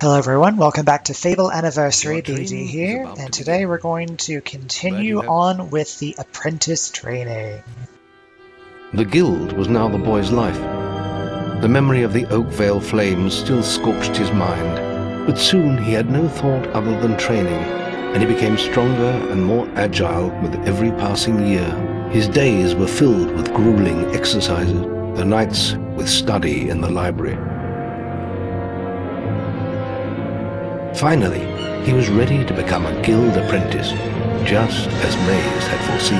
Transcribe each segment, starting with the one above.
Hello everyone, welcome back to Fable Anniversary. BG here, and today we're going to continue on with the apprentice training. The guild was now the boy's life. The memory of the Oakvale flames still scorched his mind, but soon he had no thought other than training, and he became stronger and more agile with every passing year. His days were filled with grueling exercises, the nights with study in the library. Finally, he was ready to become a guild apprentice, just as Maze had foreseen.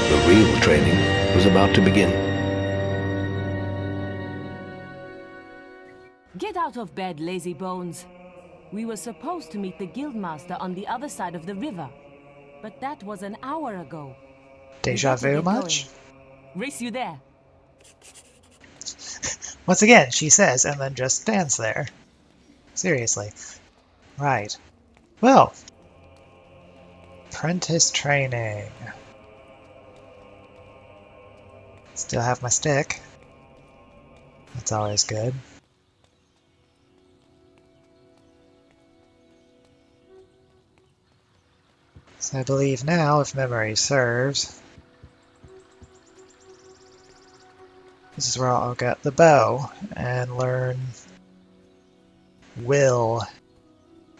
The real training was about to begin. Get out of bed, lazy bones. We were supposed to meet the guildmaster on the other side of the river, but that was an hour ago. Deja vu much? Race you there. Once again, she says, and then just stands there. Seriously. Right. Well. Apprentice training. Still have my stick. That's always good. So I believe now, if memory serves, this is where I'll get the bow and learn Will,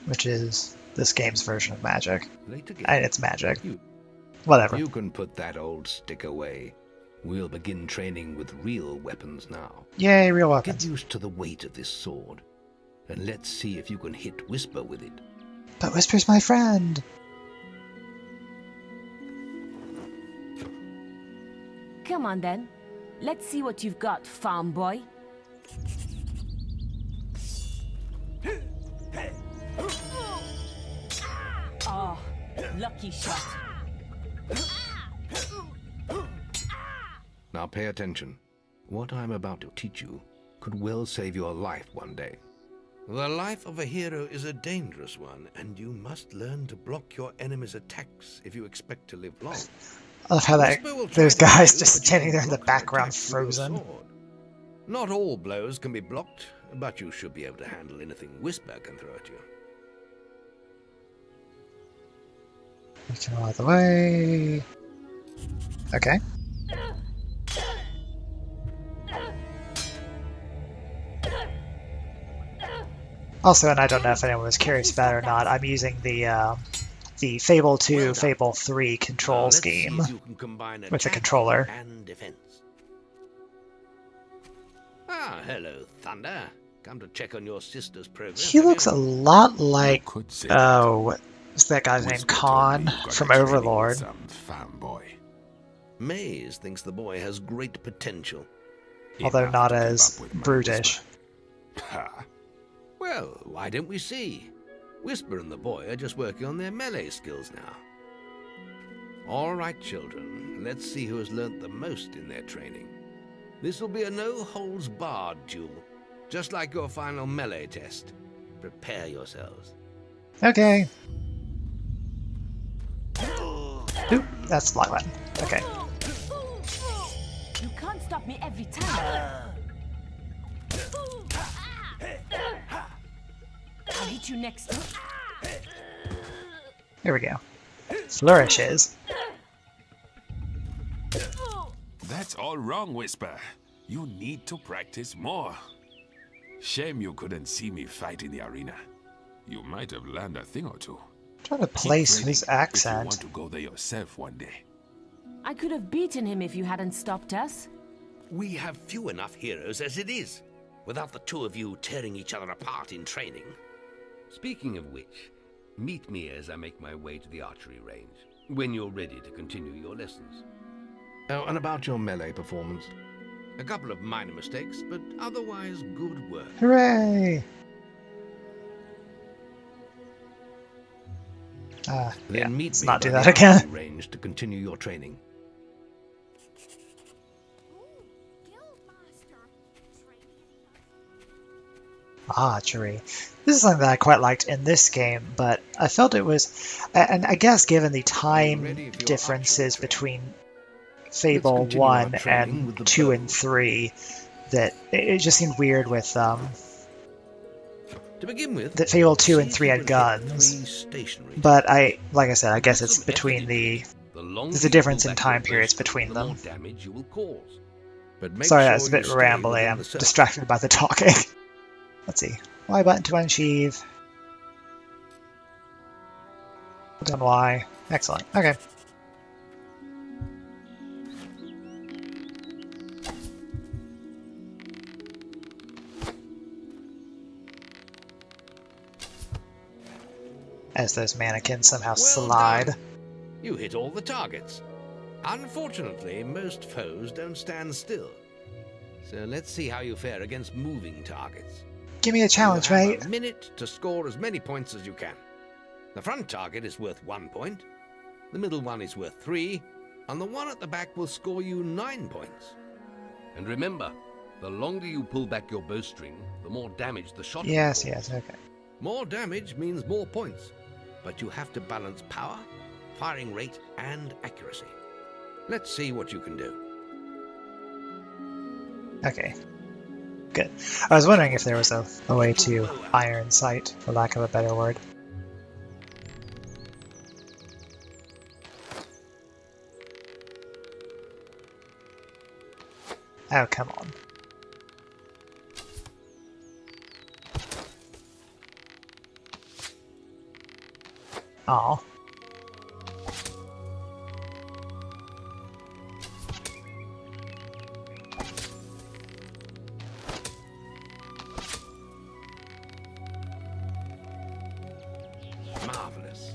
which is this game's version of magic. And it's magic. Whatever. You can put that old stick away. We'll begin training with real weapons now. Yay, real weapons. Get used to the weight of this sword, and let's see if you can hit Whisper with it. But Whisper's my friend! Come on then. Let's see what you've got, farm boy. Oh, lucky shot. Now pay attention. What I'm about to teach you could well save your life one day. The life of a hero is a dangerous one, and you must learn to block your enemy's attacks if you expect to live long. I love how those guys just standing there in the background frozen. Not all blows can be blocked, but you should be able to handle anything Whisper can throw at you. We can all the way. Okay. Also, and I don't know if anyone was curious about it or not, I'm using the Fable 2, Fable 3 control scheme with the controller. And defense. Ah, hello, Thunder. Come to check on your sister's progress. He looks a lot like, what's that guy's name? Khan from Overlord. Maze thinks the boy has great potential. Although not as brutish. Well, why don't we see? Whisper and the boy are just working on their melee skills now. All right, children, let's see who has learnt the most in their training. This will be a no-holds-barred duel, just like your final melee test. Prepare yourselves. Okay. Oop, that's the block button. Okay. You can't stop me every time. I'll hit you next. Here we go. Flourishes. That's all wrong, Whisper. You need to practice more. Shame you couldn't see me fight in the arena. You might have learned a thing or two. Trying to place his accent. If you want to go there yourself one day. I could have beaten him if you hadn't stopped us. We have few enough heroes as it is, without the two of you tearing each other apart in training. Speaking of which, meet me as I make my way to the archery range, when you're ready to continue your lessons. Oh, and about your melee performance? A couple of minor mistakes, but otherwise good work. Hooray! Yeah, let's not do that again. Range to continue your training. Archery. This is something that I quite liked in this game, but I felt it was, and I guess given the time differences between Fable 1 and 2 and 3, that it just seemed weird with To begin with, that Fable 2 and see if 3 you had can hit guns. 3 stationary. But like I said, I guess it's Put some between effort the... into it. The longer There's a you difference pull in back your time periods bowstring, between the them. more damage you will cause. But make Sorry, sure that's a bit you stay rambly. within I'm the circle. distracted by the talking. Let's see. Y button to unsheathe. Done Y. Excellent. Okay. As those mannequins somehow Well slide. done. You hit all the targets. Unfortunately, most foes don't stand still. So let's see how you fare against moving targets. Give me a challenge, you have mate. a minute to score as many points as you can. The front target is worth 1 point, the middle one is worth 3, and the one at the back will score you 9 points. And remember, the longer you pull back your bowstring, the more damage the shot will Yes, cause. yes, okay. More damage means more points, but you have to balance power, firing rate, and accuracy. Let's see what you can do. Okay. Good. I was wondering if there was a way to iron sight, for lack of a better word. Oh, come on. Aw. Marvelous.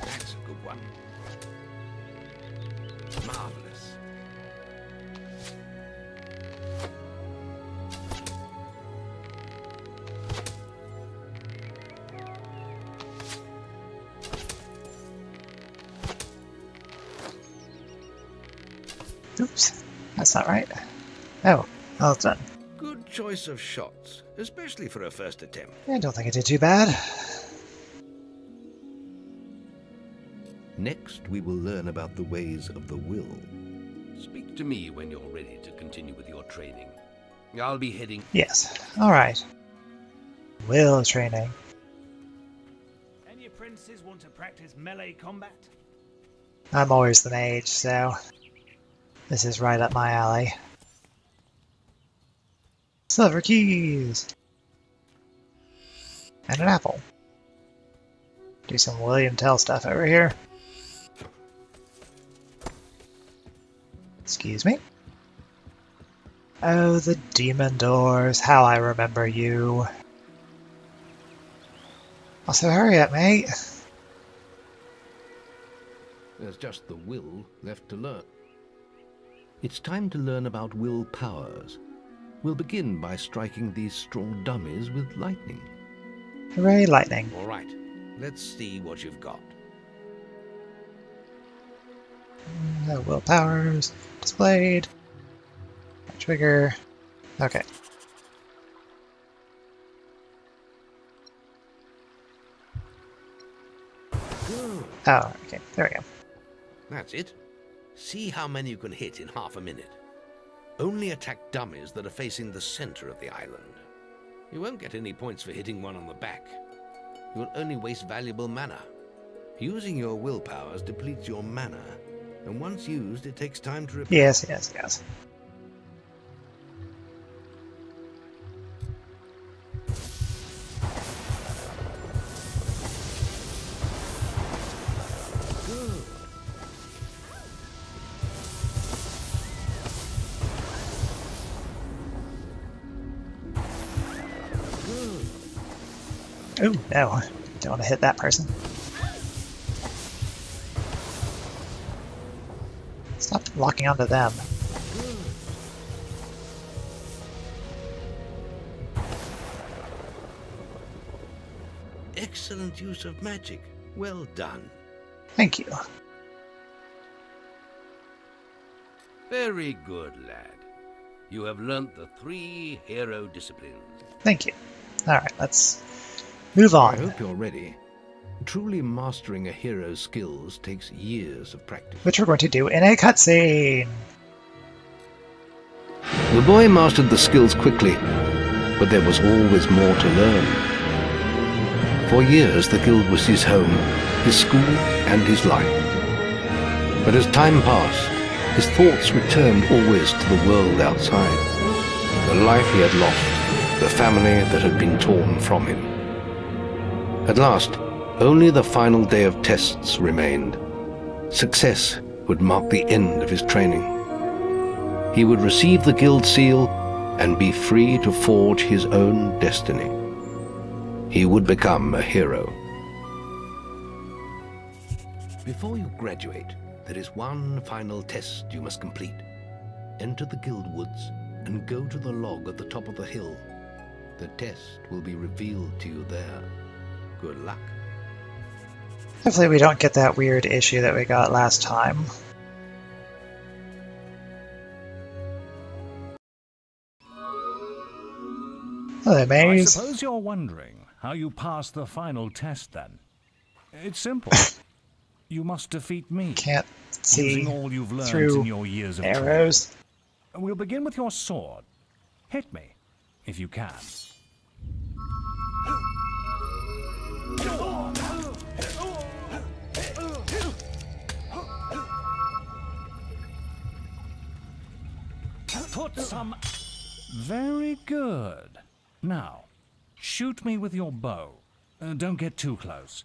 That's a good one. Marvelous. Oops. That's not right. Oh, well done. Good choice of shots, especially for a first attempt. I don't think I did too bad. Next, we will learn about the ways of the will. Speak to me when you're ready to continue with your training. I'll be heading... Yes. Alright. Will training. Any apprentices want to practice melee combat? I'm always the mage, so this is right up my alley. Silver keys! And an apple. Do some William Tell stuff over here. Excuse me. Oh, the demon doors. How I remember you. Also, hurry up, mate. There's just the will left to learn. It's time to learn about will powers. We'll begin by striking these straw dummies with lightning. Hooray, lightning. All right, let's see what you've got. No will powers. Displayed. Trigger. Okay. Good. Oh, okay. There we go. That's it. See how many you can hit in half a minute. Only attack dummies that are facing the center of the island. You won't get any points for hitting one on the back. You'll only waste valuable mana. Using your will powers depletes your mana, and once used, it takes time to repair. Yes, yes, yes. Good. Good. Oh, no. Don't want to hit that person. Stop locking onto them. Good. Excellent use of magic. Well done. Thank you. Very good, lad. You have learnt the 3 hero disciplines. Thank you. Alright, let's move I on. hope you're ready. Truly mastering a hero's skills takes years of practice. Which we're going to do in a cutscene. The boy mastered the skills quickly, but there was always more to learn. For years, the guild was his home, his school, and his life. But as time passed, his thoughts returned always to the world outside, the life he had lost, the family that had been torn from him. At last, only the final day of tests remained. Success would mark the end of his training. He would receive the guild seal and be free to forge his own destiny. He would become a hero. Before you graduate, there is one final test you must complete. Enter the guild woods and go to the log at the top of the hill. The test will be revealed to you there. Good luck. Hopefully we don't get that weird issue that we got last time. Hello, Maze. I suppose you're wondering how you pass the final test then. It's simple. You must defeat me. Can't see using all you've learned through in your years of arrows. training. We'll begin with your sword. Hit me, if you can. Put some... Very good. Now, shoot me with your bow. Don't get too close.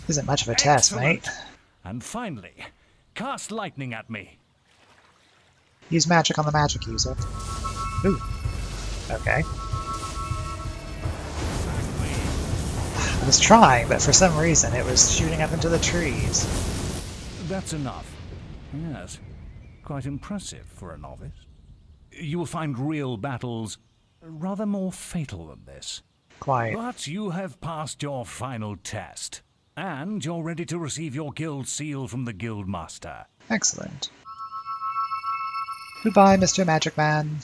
Isn't much of a test, mate. And finally, cast lightning at me. Use magic on the magic user. Ooh. Okay. I was trying, but for some reason it was shooting up into the trees. That's enough. Yes. Quite impressive for a novice. You will find real battles rather more fatal than this. Quite. But you have passed your final test. And you're ready to receive your guild seal from the guild master. Excellent. Goodbye, Mr. Magic Man.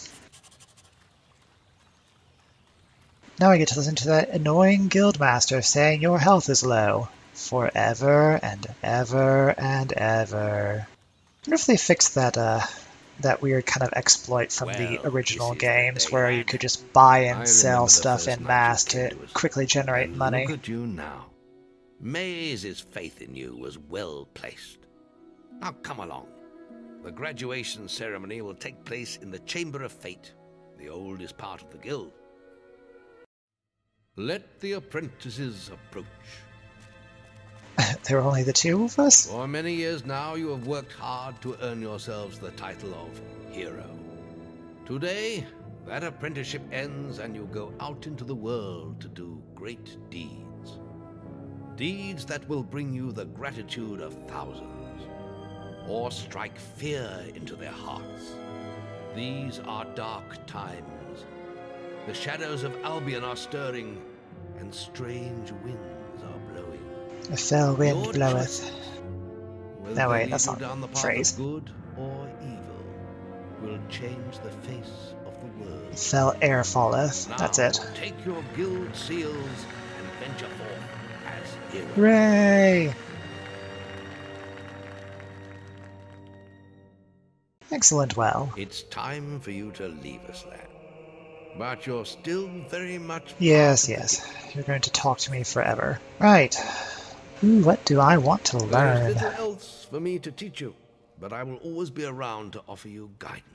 Now I get to listen to that annoying guildmaster saying your health is low. Forever and ever and ever. I wonder if they fixed that that weird kind of exploit from the original games where you could just buy and sell stuff en masse to quickly generate money. Look at you now. Maze's faith in you was well placed. Now come along. The graduation ceremony will take place in the Chamber of Fate, the oldest part of the guild. Let the apprentices approach. There were only the two of us? For many years now you have worked hard to earn yourselves the title of hero. Today, that apprenticeship ends and you go out into the world to do great deeds. Deeds that will bring you the gratitude of thousands, or strike fear into their hearts. These are dark times. The shadows of Albion are stirring, and strange winds are blowing. A fell wind Your bloweth. choices, whether No, they wait, lead that's you not down the the path phrase. of good or evil, will change the face of the world. Fell air falleth. Now, That's it. take your guild seals and venture forth as heroes. Hooray! Excellent, well. It's time for you to leave us, lad. But you're still very much... Yes, part of the yes. guild. You're going to talk to me forever. Right. Ooh, what do I want to There's learn? little else for me to teach you, but I will always be around to offer you guidance.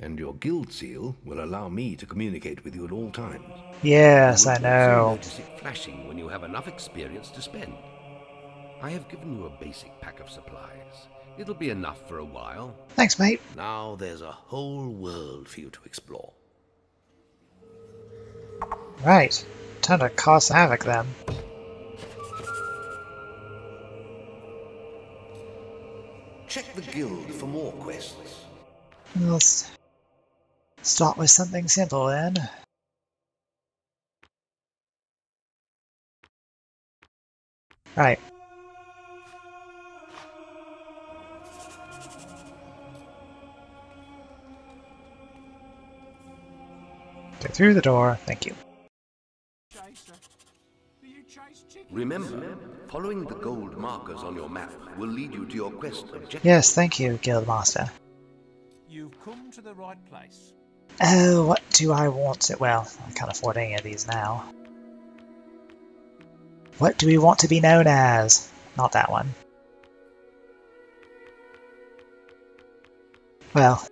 And your guild seal will allow me to communicate with you at all times. Yes, You I will also know. notice it flashing when you have enough experience to spend. I have given you a basic pack of supplies. It'll be enough for a while. Thanks, mate. Now there's a whole world for you to explore. Right. Time to cause havoc then. Check the guild for more quests. Let's start with something simple then. Right. Get through the door. Thank you. Remember, following the gold markers on your map will lead you to your quest objective. Yes, thank you, Guildmaster. You've come to the right place. Oh, what do I want to... Well, I can't afford any of these now. What do we want to be known as? Not that one. Well,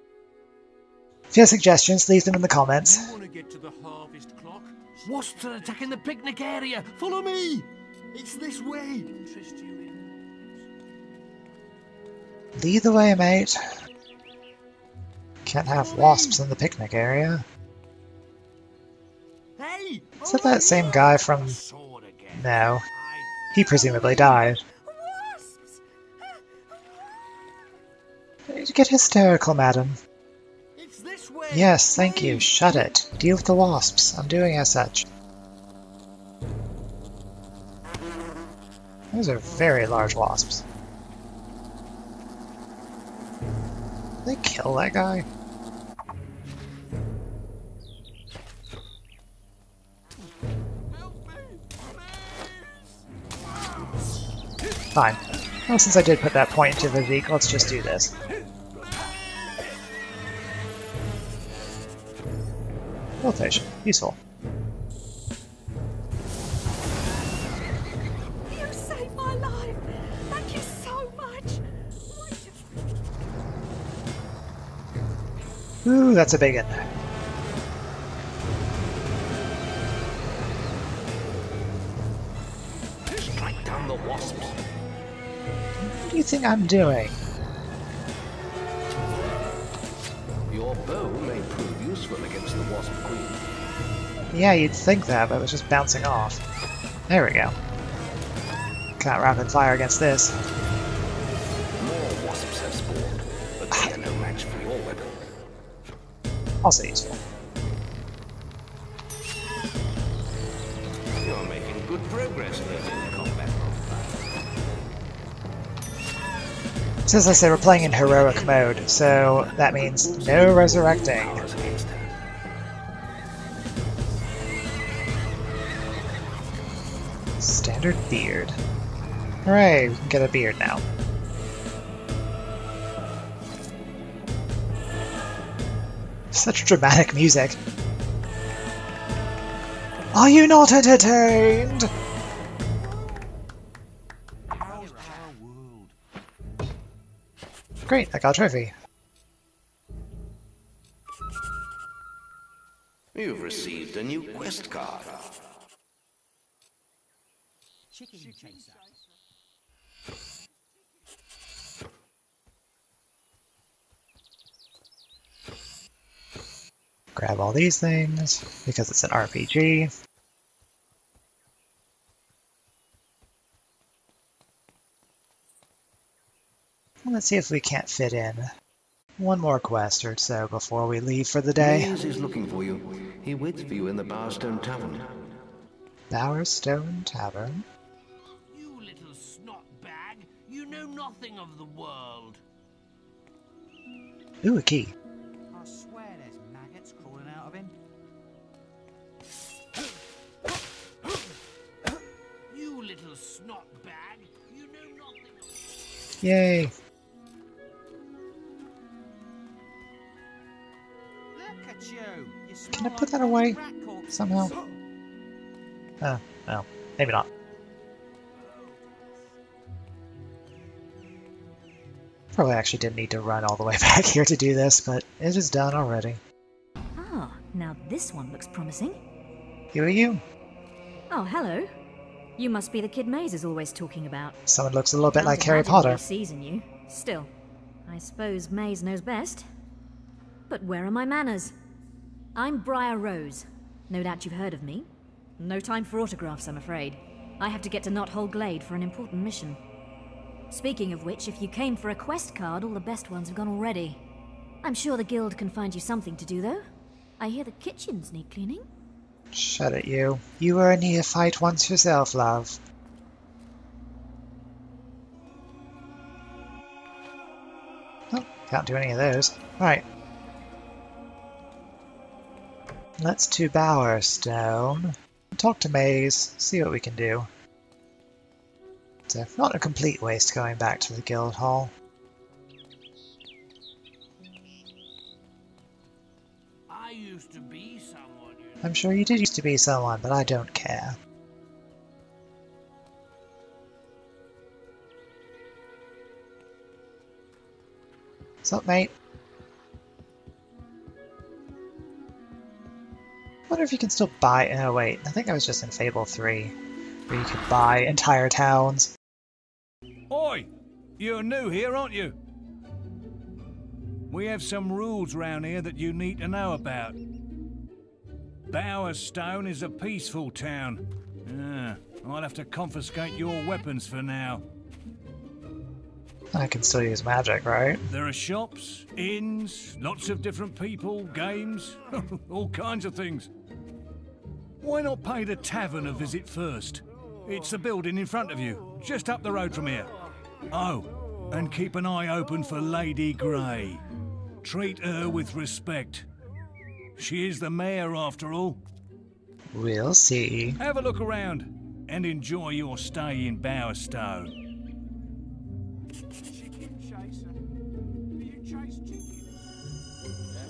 if you have suggestions, leave them in the comments. You want to get to the harvest clock? Wasps are attacking the picnic area! Follow me! It's this way! Interest you in? Lead the way, mate. Can't have wasps in the picnic area. Hey! Is that same guy from... No. He presumably died. You get hysterical, madam. It's this way! Yes, thank you. Shut it. Deal with the wasps. I'm doing as such. Those are very large wasps. Did they kill that guy? Fine. Well, since I did put that point into Vivek, let's just do this. Filtration. Useful. You saved my life! Thank you so much! Ooh, that's a big one. Strike down the wasps. What do you think I'm doing? Your bow may prove useful against the wasp queen. Yeah, you'd think that, but it was just bouncing off. There we go. Can't rapid fire against this. More wasps have spawned, but they are no match for your weapon. Also useful. You're making good progress here in combat. As I say, we're playing in heroic mode, so that means no resurrecting. Powers against her. Standard beard. Hooray, we can get a beard now. Such dramatic music. Are you not entertained? How's our world? Great, I got a trophy. You've received a new quest card. Chicken chaser. Grab all these things, because it's an RPG. And let's see if we can't fit in one more quest or so before we leave for the day. Maze is looking for you. He waits for you in the Bowerstone Tavern. Bowerstone Tavern. You little snot bag! You know nothing of the world! Ooh, a key. I swear there's maggots crawling out of him. You little snot bag! You know nothing of... Yay. Look at you! You smell Can I put like that away rat corpses. somehow? Oh, well, maybe not. Probably actually didn't need to run all the way back here to do this, but it is done already. Ah, now this one looks promising. Who are you? Oh, hello. You must be the kid Maze is always talking about. Someone looks a little bit Can't like Harry imagine Potter. he sees in you. Still, I suppose Maze knows best. But where are my manners? I'm Briar Rose. No doubt you've heard of me. No time for autographs, I'm afraid. I have to get to Knothole Glade for an important mission. Speaking of which, if you came for a quest card, all the best ones have gone already. I'm sure the guild can find you something to do, though. I hear the kitchens need cleaning. Shut it, you. You were a neophyte once yourself, love. Oh, can't do any of those. Right. Let's to Bowerstone. Talk to Maze, see what we can do. So, not a complete waste going back to the guild hall. I used to be someone. I'm sure you did used to be someone, but I don't care. What's up, mate? I wonder if you can still buy... Oh wait, I think I was just in Fable 3, where you could buy entire towns. Oi! You're new here, aren't you? We have some rules round here that you need to know about. Bowerstone is a peaceful town. I'll have to confiscate your weapons for now. I can still use magic, right? There are shops, inns, lots of different people, games, all kinds of things. Why not pay the tavern a visit first? It's the building in front of you, just up the road from here. Oh, and keep an eye open for Lady Grey. Treat her with respect. She is the mayor, after all. We'll see. Have a look around and enjoy your stay in Bowerstone. Chicken chaser. Do you chase chicken?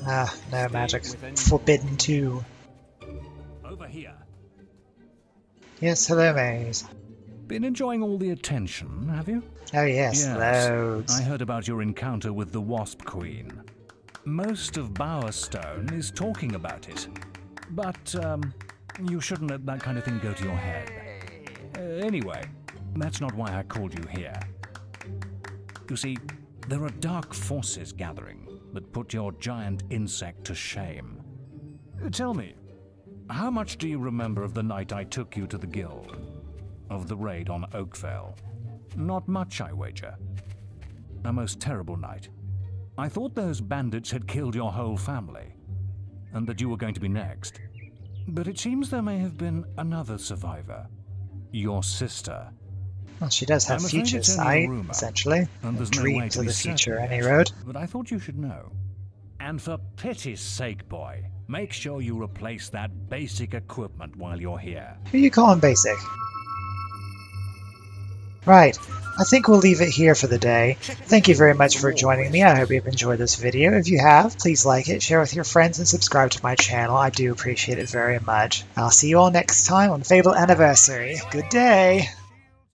Ah, no magic. Forbidden too. Over here. Yes, hello, Maze. Been enjoying all the attention, have you? Oh yes, loads. I heard about your encounter with the Wasp Queen. Most of Bowerstone is talking about it. But, you shouldn't let that kind of thing go to your head. Anyway, that's not why I called you here. You see, there are dark forces gathering that put your giant insect to shame. Tell me, how much do you remember of the night I took you to the guild? Of the raid on Oakvale? Not much, I wager. A most terrible night. I thought those bandits had killed your whole family, and that you were going to be next. But it seems there may have been another survivor. Your sister. Well, she does have future sight, essentially. And there's no way Dreams to of be the future, certain any yet. road. But I thought you should know. And for pity's sake, boy, make sure you replace that basic equipment while you're here. Who you calling basic? Right, I think we'll leave it here for the day. Thank you very much for joining me. I hope you've enjoyed this video. If you have, please like it, share with your friends, and subscribe to my channel. I do appreciate it very much. I'll see you all next time on Fable Anniversary. Good day!